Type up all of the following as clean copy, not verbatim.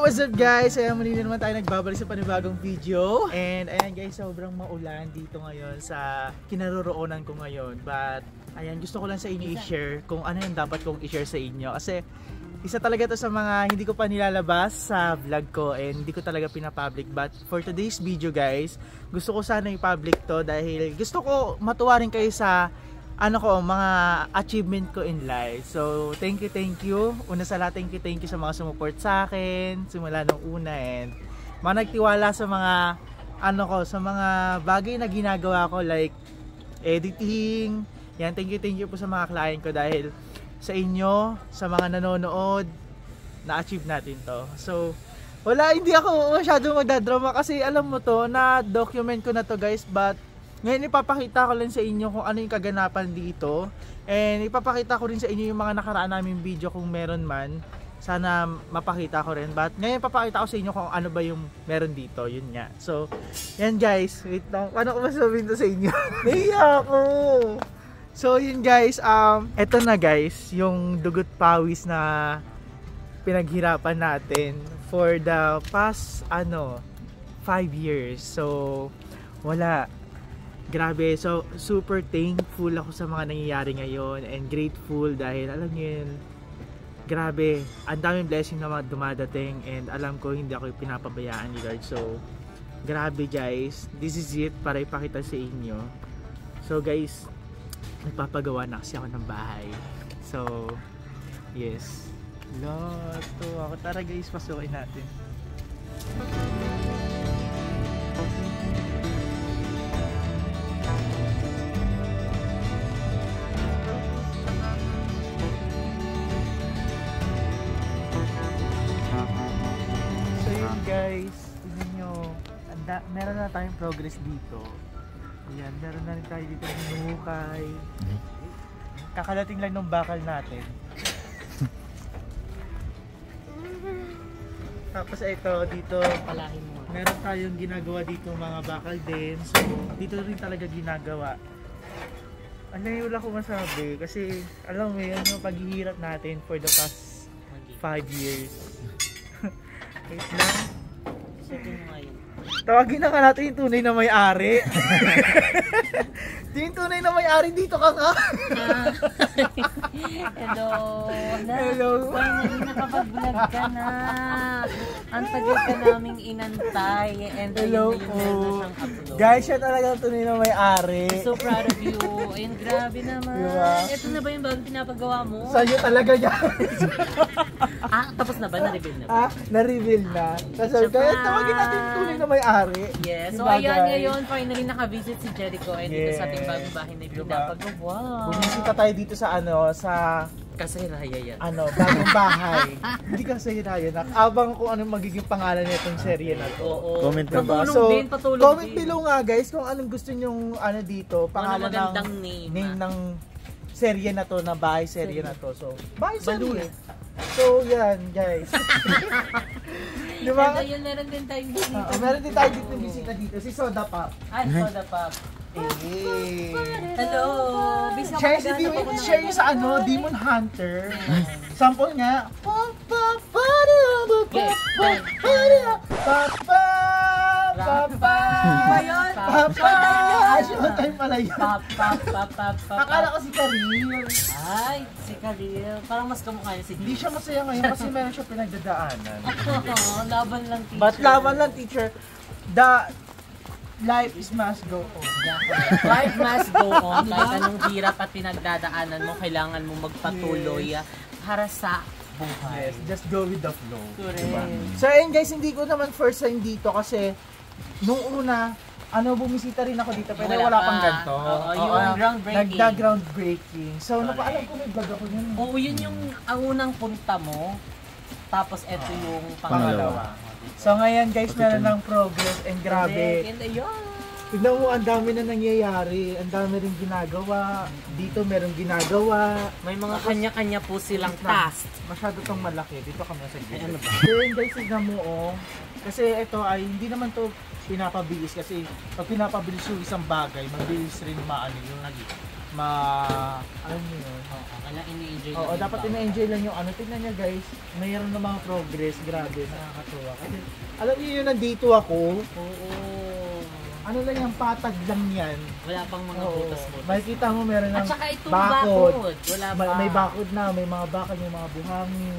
what's up guys? Ayan, muli na naman tayo nagbabalik sa panibagong video. And ayan guys, sobrang maulan dito ngayon sa kinaroroonan ko ngayon. But ayan, gusto ko lang sa inyo i-share kung ano yung dapat kong i-share sa inyo. Kasi isa talaga to sa mga hindi ko pa nilalabas sa vlog ko and hindi ko talaga pinapublic. But for today's video guys, gusto ko sana i-public to dahil gusto ko matuwa rin kayo sa mga achievement ko in life. So, thank you. Una sa lahat, thank you sa mga sumuport sa akin simula nung una and mga nagtiwala sa mga sa mga bagay na ginagawa ko like editing. Yan, thank you po sa mga client ko dahil sa inyo, sa mga nanonood, na-achieve natin to. So, hindi ako masyadong magdadrama kasi alam mo to, na-document ko na to guys, but ngayon ipapakita ko lang sa inyo kung ano yung kaganapan dito. And ipapakita ko rin sa inyo yung mga nakaraan naming video kung meron man. Sana mapakita ko rin. But ngayon ipapakita ko sa inyo kung ano ba yung meron dito. Yun nga. So, yan guys. Wait lang. Paano ko masabihin to sa inyo? Nahiya ako! So, yun guys. Eto na guys. Yung dugot pawis na pinaghirapan natin for the past 5 years. So, wala. Grabe, so super thankful ako sa mga nangyayari ngayon and grateful dahil alam niyo yun, grabe, ang daming blessing na mga dumadating and alam ko hindi ako pinapabayaan ni Lord. So, grabe guys, this is it para ipakita sa inyo. So guys, nagpapagawa na kasi ako ng bahay. So, yes. Loto ako. Tara guys, pasukin natin. Guys, tignan nyo, meron na tayong progress dito. Ayan, meron na rin tayo dito ng hinukay. Kakalating lang ng bakal natin. Tapos ito, dito meron tayong ginagawa dito mga bakal din. So, dito rin talaga ginagawa. Ano yung wala ko masabi kasi alam mo yun yung paghihirap natin for the past 5 years. Wait lang. Tawagin na nga natin yung tunay na may-ari. Yung tunay na may-ari dito ka nga. Hello. Hello. Finally nakapag-vlog ka na. Ang tagal ka naming inantay. And hello po. Guys, siya talaga ang tunay na may-ari. So proud of you. And grabe naman. Diba? Ito na ba yung bagong pinapagawa mo? Sa'yo talaga yan. Tapos na ba? Na-reveal na ba? Na-reveal na. Kasi kaya tawagin natin yung tunay na may-ari. Yes. So ayan ngayon, finally nakavisit si Jericho and dito sa ating bagong bahay na pinapagawa. Bumisita tayo dito sa sa Kasayrayan. Bagong bahay. Hindi Kasayrayan. Abang kung anong magiging pangalan nitong serye na to. Oo. Comment na ba? Patulong comment din. below nga guys kung anong gusto nyong dito, pangalan ng name ng serye na to, na bahay serye na to. So, bahay serye. So, yan guys. Diba? And ayun, meron din tayong bisita. Meron din tayo dito bisita dito. Si Soda Pop. Ay, Soda Pop. Hey. Hello! Share yung sa Demon Hunter. Sample nga. Showtime pala yun. Akala ko si Karil. Ay, si Karil. Parang mas kamukha niya si Karil. Hindi siya masaya ngayon kasi meron siya pinagdadaanan. Laban lang, teacher. But laban lang, teacher. Life must go on. Life must go on. Kahit anong hirap at pinagdadaanan mo, kailangan mo magpatuloy para sa buhay. Yes, just go with the flow. Correct. Diba? So ayun guys, hindi ko naman first time dito kasi nung una, bumisita rin ako dito pero wala pang ganito. Yung groundbreaking. Nagda-groundbreaking. So napaalam ko may vlog ako yun. Oo, yun yung ang unang punta mo. Tapos eto yung pangalawa. So ngayon guys, meron ng progress and grabe. Tignan mo, ang dami na nangyayari, ang dami rin ginagawa. Dito merong ginagawa. May mga kanya-kanya po silang task. Masyado tong malaki. Dito kami sa gilid. Ano ba? Then guys, tignan mo kasi ito ay hindi naman to pinapabilis kasi pag pinapabilis yung isang bagay, mabilis rin maano yung alam niyo yun. Kailangan ini-enjoy Oo, dapat ina-enjoy lang yung ano. Tignan niya guys, mayroon na mga progress. Grabe, nakakatuwa. Kasi, alam niyo yun, nandito ako. Oo. Ano lang yung patag lang yan. Wala pang mga Oo. butas-butas. Makikita mo meron ng At saka itong bakod. Wala pa. May bakod na, may mga bakod, may mga buhangin.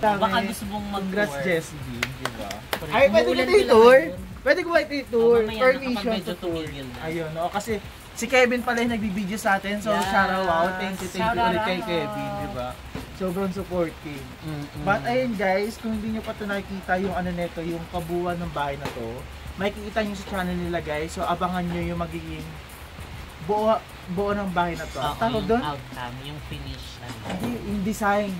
Baka gusto mong mag-tour. Congrats, Jessie, di ba? Correct. Ay, pwede ko Umuulan i-tour. lang ngayon. Pwede ko i-tour. Mamaya na Permission kapag medyo to tour. tumigil na. Ayun, no? Kasi si Kevin pala yung nagbibideo sa atin. So, Yes. shout out. Thank you Shout ulit out. kay Kevin, di ba? Sobrang supportive. But ayun guys, kung hindi nyo pa ito nakikita yung ano neto, yung kabuuan ng bahay na to, makikita nyo sa channel nila guys. So abangan nyo yung magiging buo ng bahay na to. Tawag doon? Yung outcome, yung finish. Hindi, yung design.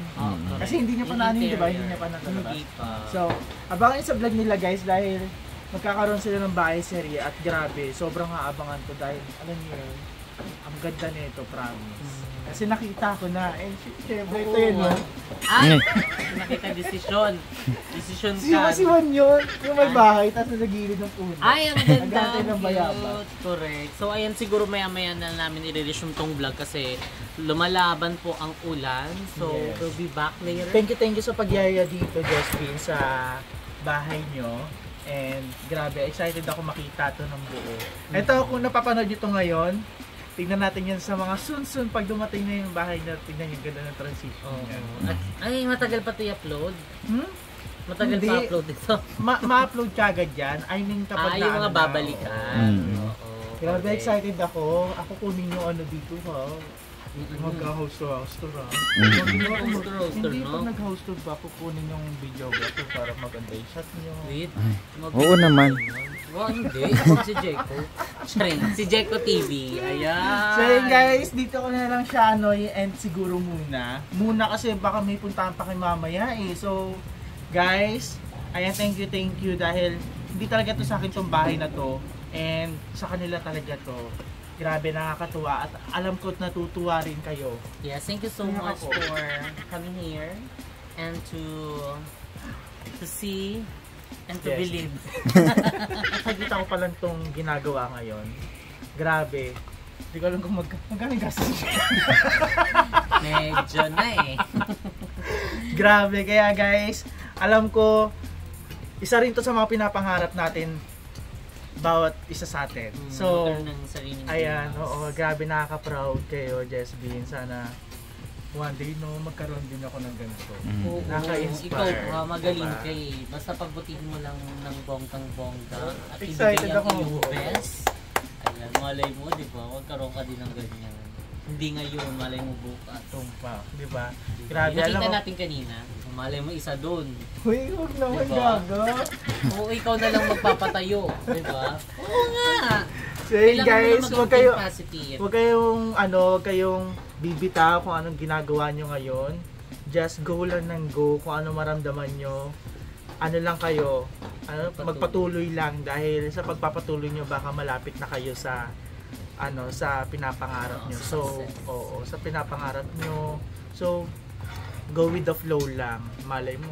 Kasi hindi nyo pa naano yun, di ba? Hindi nyo pa natalabas. Hindi pa. So, abangan nyo sa vlog nila guys dahil magkakaroon sila ng bahay serye at grabe, sobrang aabangan to dahil alam niyo yun, ang ganda nito, promise. Kasi nakita ko na, syempre ito yun, no? Ay! Nakita desisyon. Desisyon ka. Si Juan yun, yung may bahay, tapos nasa gilid ng puno. Ay, ang ganda. Nagantay ng bayabas. Cute. Correct. So, ayan, siguro maya-maya na namin i-resume tong vlog kasi lumalaban po ang ulan. So, Yes. we'll be back later. Thank you sa pagyaya dito, Josephine, sa bahay nyo. And grabe, excited ako makita to ng buo. Ito, kung napapanood nyo to ngayon, tingnan natin yan sa mga soon pag dumating na yung bahay na tingnan yung ganda ng transition. At, ay, matagal pa ito i-upload. Matagal Hindi. pa upload ito. Ma-upload ka agad yan. I mean, kapag yung mga na, babalikan. oo. Oo. Grabe, correct. excited ako. Ako kunin yung ano dito ha. Magka-host to house to ha. Hindi no? pag nag-host to ba, kukunin yung videographer para maganda yung shot nyo. Wait. Oo naman. Oh, hindi. Si Jeko. Si Jeko TV. Ayan. So yun guys, dito ko na lang siya ano, and siguro muna. Muna kasi baka may puntahan pa kay mamaya eh. So guys, ayan, thank you dahil hindi talaga to sa akin tong bahay na to. And sa kanila talaga to. Grabe, nakakatuwa at alam ko natutuwa rin kayo. Yes, thank you so Kaya much ako. for coming here and to see and to Yes. believe. Nakikita ko pa lang tong ginagawa ngayon. Grabe. Hindi ko alam kung magkano yung gastos niya. Medyo na eh. Grabe, kaya guys, alam ko, isa rin to sa mga pinapangarap natin bawat isa sa atin. So, magkaroon ng sariling ayan, greenhouse. oo, grabe, nakaka-proud kayo, Jesbyn. Sana one day, no, magkaroon din ako ng ganito. Oo, Nakaka-inspire. ikaw, magaling Diba? ka eh. Basta pagbutihin mo lang ng bonggang-bongga at Excited ibigay ang ako. iyong best. Ayan, malay mo, di ba? Magkaroon ka din ng ganyan. Hindi ngayon, malay mo bukas. Tumpa, di ba? Grabe, alam Nakita mo. natin kanina, malay mo isa doon. Uy, huwag naman Diba? gaga. Oo, ikaw na lang magpapatayo, di ba? Oo nga! So, yun Kailangan guys, mo na huwag kayo, maging positive. huwag kayong bibitaw kung anong ginagawa nyo ngayon. Just go lang ng go kung ano maramdaman nyo. Ano lang kayo, magpatuloy lang dahil sa pagpapatuloy nyo baka malapit na kayo sa sa pinapangarap nyo. So, oo, sa pinapangarap nyo. So, go with the flow lang. Malay mo,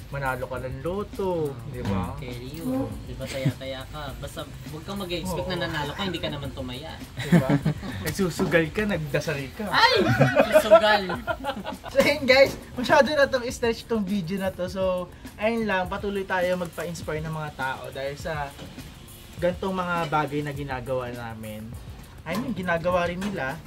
manalo ka ng loto, di ba? Carry you. Di ba taya-taya ka? Basta huwag kang mag-expect na nanalo ka, hindi ka naman tumaya. Diba? Nagsusugal ka, nagdasal ka. Ay! Sugal! So yun guys, masyado na itong stretch itong video na to. So, ayun lang, patuloy tayo magpa-inspire ng mga tao dahil sa gantong mga bagay na ginagawa namin. I mean, ginagawa rin nila.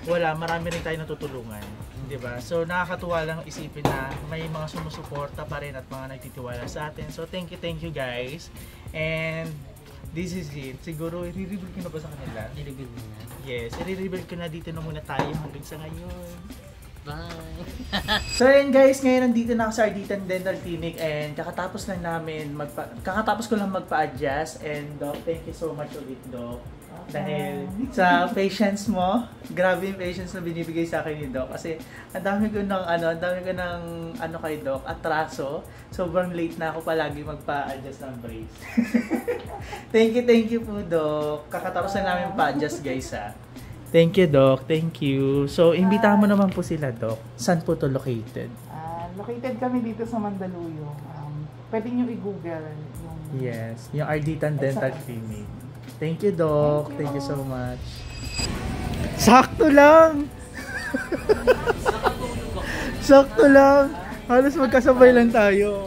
Marami rin tayo natutulungan. Diba? So, nakakatuwa lang isipin na may mga sumusuporta pa rin at mga nagtitiwala sa atin. So, thank you guys. And this is it. Siguro, i-reveal ko na ba sa kanila? I-reveal mo na. Yes, i-reveal ko na dito na muna tayo hanggang sa ngayon. Bye! So yun guys, ngayon nandito na ako sa Arditan Dental Clinic and kakatapos ko lang magpa-adjust and Doc, thank you so much ulit Doc. Dahil sa patience mo, grabe yung patience na binibigay sa akin ni Doc kasi ang dami ko ng kay Doc, atraso. Sobrang late na ako palagi magpa-adjust ng brace. Thank you po Doc. Kakatapos na namin pa-adjust guys ha. Thank you, Doc. Thank you. So, imbitahan mo naman po sila, Doc. Saan po to located? Located kami dito sa Mandaluyong. Pwede nyo i-google yung... Yes, yung Arditan Dental Clinic. Thank you, Doc. Thank you so much. Sakto lang. Sakto lang. Halos magkasabay lang tayo.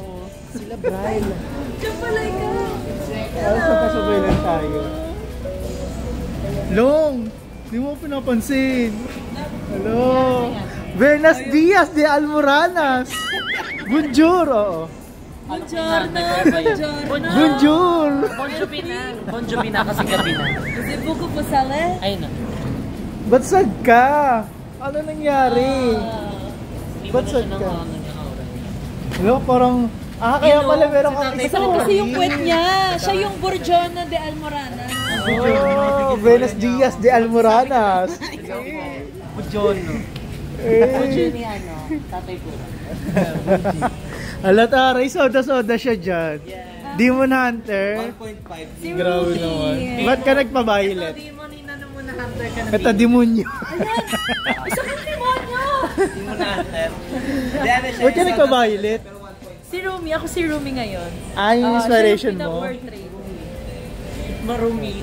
Sila Bryle. Kapalay ka. Halos magkasabay lang tayo. Long! Di mo pinapansin. Hello. Buenos Dias de Almoranas. Bonjour. Oo. Buongiorno. Bonjour. Bonjour na kasi gabi na. Kasi buko po sale. Ay na. Ba't sad ka? Ano nangyari? Ba't sad ka? Hello, parang... kaya pala meron kang isa. Kasi yung kwet niya. Siya yung Buongiorno de Almorana. Oh, Buenos Dias de Almoranas. Bonjourno. Bonjour ni Tatay Pura. Alat aray, soda-soda siya dyan. Demon Hunter. 1.5. Grabe naman. Ba't ka nagpa-violet? Demon Hunter ka na. Ito, demonyo. Isa kang demonyo! Demon Hunter. Ba't ka nagpa-violet? Si Rumi. Ako si Rumi ngayon. Yung inspiration siya yung mo? pinag-portrait. Marumi.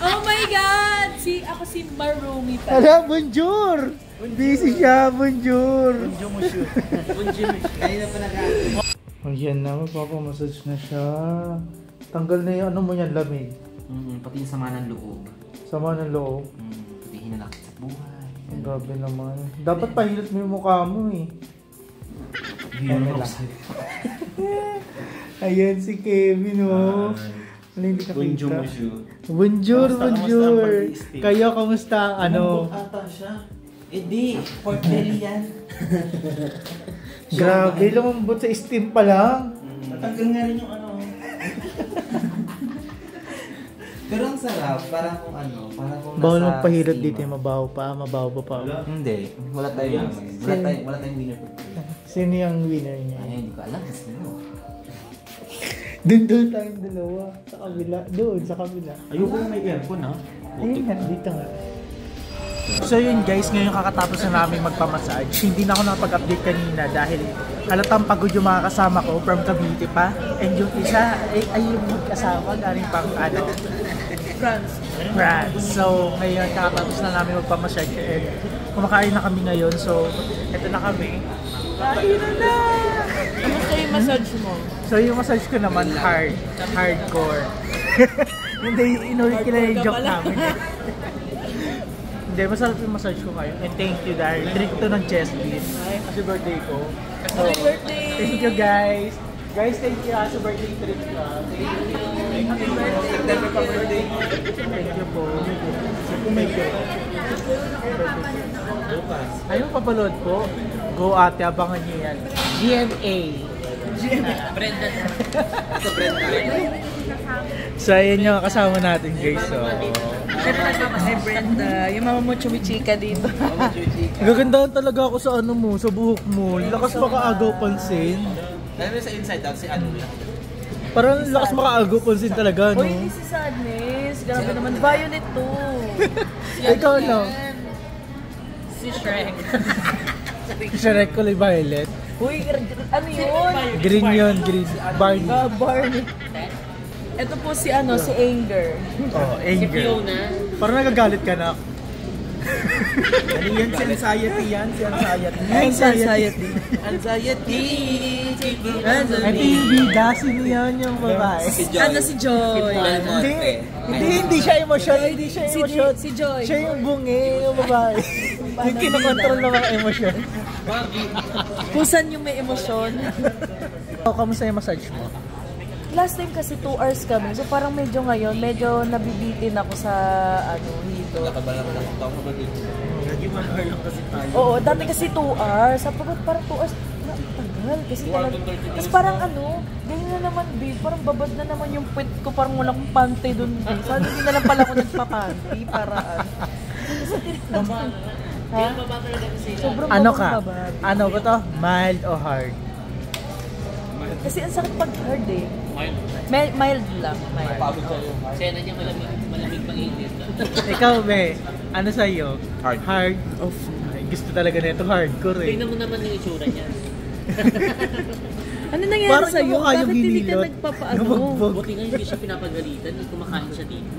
Oh my God! Ako si Marumi pa. Ala, bonjour! Busy siya, bonjour! Bonjour monsieur. Bonjour monsieur. Kaya na pa nag-aano. Ayan na, magpapamassage na siya. Tanggal na yung ano mo yan, lamig. Pati yung sama ng loob. Sama ng loob. Pati hinalakit sa buhay. Ang grabe naman. Dapat pahilot mo yung mukha mo eh. Ayan si Kevin oh. Hindi ka Bonjour kita. monsieur. Bonjour, Kamusta bonjour. ang pag-i-steam? Kayo, kamusta ang ano? Ata siya. Di, pork belly yan. Grabe, lumambot sa steam pa lang. Natanggal nga rin yung ano. Pero ang sarap, parang kung ano, parang kung Bawal nasa magpahilot steam. dito, mabaho pa. Hindi, wala tayong winner. Sino yung winner niya? Ay, hindi ko alam. Sino? Doon tayong dalawa. Sa kabila. Doon, sa kabila. Ayoko may aircon ha. Ayun nga, dito nga. So yun guys, ngayon kakatapos na namin magpamassage. Hindi na ako nakapag-update kanina dahil halatang pagod yung mga kasama ko from Cavite pa. And yung isa ay yung mag-asawa galing pang France. So ngayon kakatapos na namin magpamassage and kumakain na kami ngayon. So eto na kami. Kain na! Kamusta yung massage mo? So yung massage ko naman hardcore. Hindi, inulit ko lang yung joke namin. Hindi, masarap yung massage ko ngayon. And thank you dahil treat to ng chest beat. Kasi birthday ko. So, Happy birthday! thank you guys. Guys, thank you sa birthday treat ka. Thank you. Happy birthday. Thank you po. Ayaw papalood po. Go ate, abangan niyo yan. GMA. Brenda. Ito Brenda. So, ayan yung kasama natin guys. So, Si Brenda, yung mama mo chumichika dito. gagandahan talaga ako sa ano mo, sa buhok mo. Lakas makaagaw pansin. Alam mo sa inside out, si ano lang. Parang lakas makaagaw pansin talaga, no? Uy, hindi si Sadness. Grabe naman. Violet to. Ikaw, no? Si Shrek. Shrek kulay violet. Uy, ano yun? Green yun, green. Barney. Barney. Ito po si ano, si Anger. Oh, anger. Parang nagagalit ka na. Ano yan? Si anxiety yan? Si anxiety. Anxiety. Anxiety. Ito yung bida, sino yan yung babae? Ano si Joy? Hindi siya emosyon, hindi siya emosyon. Si Joy. Siya yung bungi, yung babae. Yung kinokontrol ng mga emosyon. Kung saan yung may emosyon. Kamusta yung massage mo? Last time kasi 2 hours kami. So parang medyo ngayon, medyo nabibitin ako sa ano, dito. Naging 1 hour lang kasi tayo. Oo, dati kasi 2 hours. Sabi ko parang 2 hours. Tagal. Kasi talaga. Tapos parang ano, ganyan na naman babe. Parang babad na naman yung puwet ko. Parang walang pante dun. Sana hindi na lang pala ako nagpapanty. Para kasi tinatapos. Ha? Sobrang Ano babang ka? babad. Ano ba to? Mild o hard? Kasi ang sakit pag hard eh. Mild lang. Mild. Sena niya malamig pang init. Ikaw, be, ano sa'yo? Hard. Hard? Ay, gusto talaga nito hardcore eh. Tingnan mo naman yung itsura niya. Ano nangyari Parang sa'yo? yung mukha yung Bakit hindi ka hinilot. nagpapaano? Nabugbog. Buti nga hindi siya pinapagalitan, kumakain siya dito.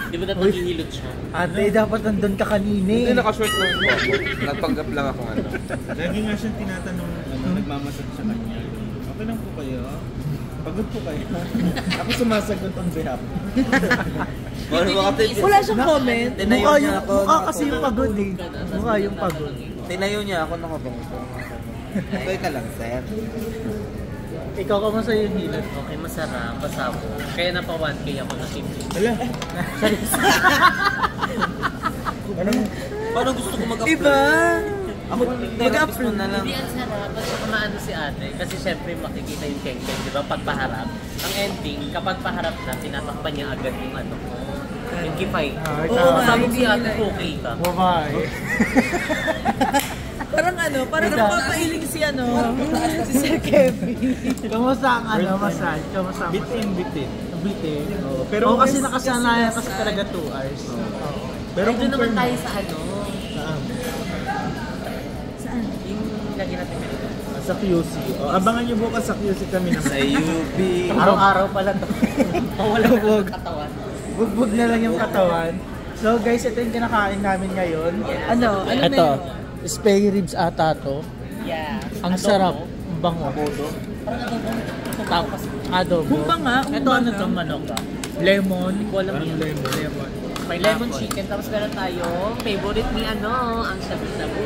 Di ba dapat nahihilot siya? Ate, dapat nandun ka kanina eh. Hindi, nakashort lang po ako. Nagpanggap lang ako ano. Lagi nga siyang tinatanong, nagmamasad sa kanya. Okay lang po kayo? Pagod po kayo? Ako sumasagot on behalf. Wala siyang comment. Mukha yung, mukha kasi yung pagod eh. Mukha yung pagod. Tinayo niya ako, nakabango. Okay ka lang, sir. Ikaw kamusta yung hilot? Okay, masarap, pasabo. Kaya napa 1K ako na simple. Hala, Parang gusto ko mag-upload. Diba? Ako, mag-upload na lang. Hindi ang sarap, at saka maano si ate. Kasi syempre makikita yung keng-keng, di ba? Pag paharap. Ang ending, kapag paharap na, tinatakpan niya agad yung ano ko. Yung kipay. Oo, Sabi hindi si ate, nila- okay ka. Babae. Parang parang napapailing si si Sir Kevin. Kamusta ang massage? Kamusta ang bitin. bitin? Oo, Pero pero kasi once- nakasanayan kasi talaga 2 hours. Pero doon naman tayo sa ano, Saan? yung lagi natin ganito. Sa QC. O, abangan niyo bukas sa QC kami naman. Sa UP. Araw-araw pala to. Wala na ng katawan. Bugbog na lang yung katawan. So guys, ito yung kinakain namin ngayon. Ano Ito, meron? spare ribs ata to. Yeah. Ang Adobo. sarap. Ang bango. Parang adobo. Tapos adobo. Humba nga, Ito humba ano nga. to, manok. Lemon. Hindi ko alam yun. Lemon. May lemon chicken. Tapos meron tayo, favorite ni ang shabu-shabu.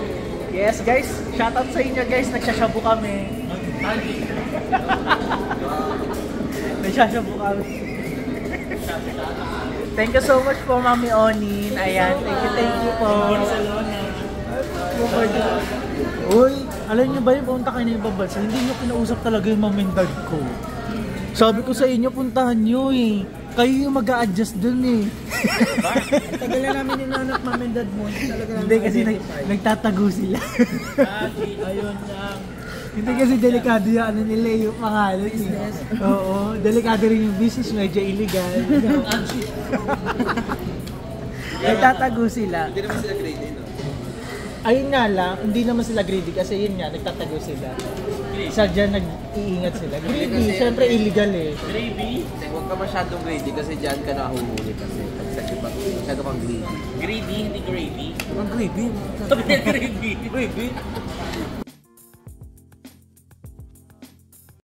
Yes guys, shoutout sa inyo guys. Nagsashabu kami. Nagsashabu kami. Thank you so much po, Mami Onin. Ayan, thank you po. Uy, alam niyo ba yung punta kayo na ibang bansa, hindi niyo kinausap talaga yung mom and dad ko. Sabi ko sa inyo, puntahan niyo eh. Kayo yung mag-a-adjust dun eh. Tagal na namin yung nanak mom and dad mo. Talaga namin Hindi kasi nagtatago sila. Ayun lang. Hindi kasi delikado yung ano nila yung pangalan eh. Oo, delikado rin yung business, medyo illegal. Nagtatago sila. Hindi naman sila grade no? Ayun nga lang, hindi naman sila greedy kasi yun nga, nagtatago sila. Sadya nag-iingat sila. Greedy, syempre illegal eh. Gravy? Huwag ka masyadong greedy kasi dyan ka nahuhuli kasi. Masyado kang greedy. Greedy, hindi gravy. Ang greedy? Sabi niya gravy. Greedy?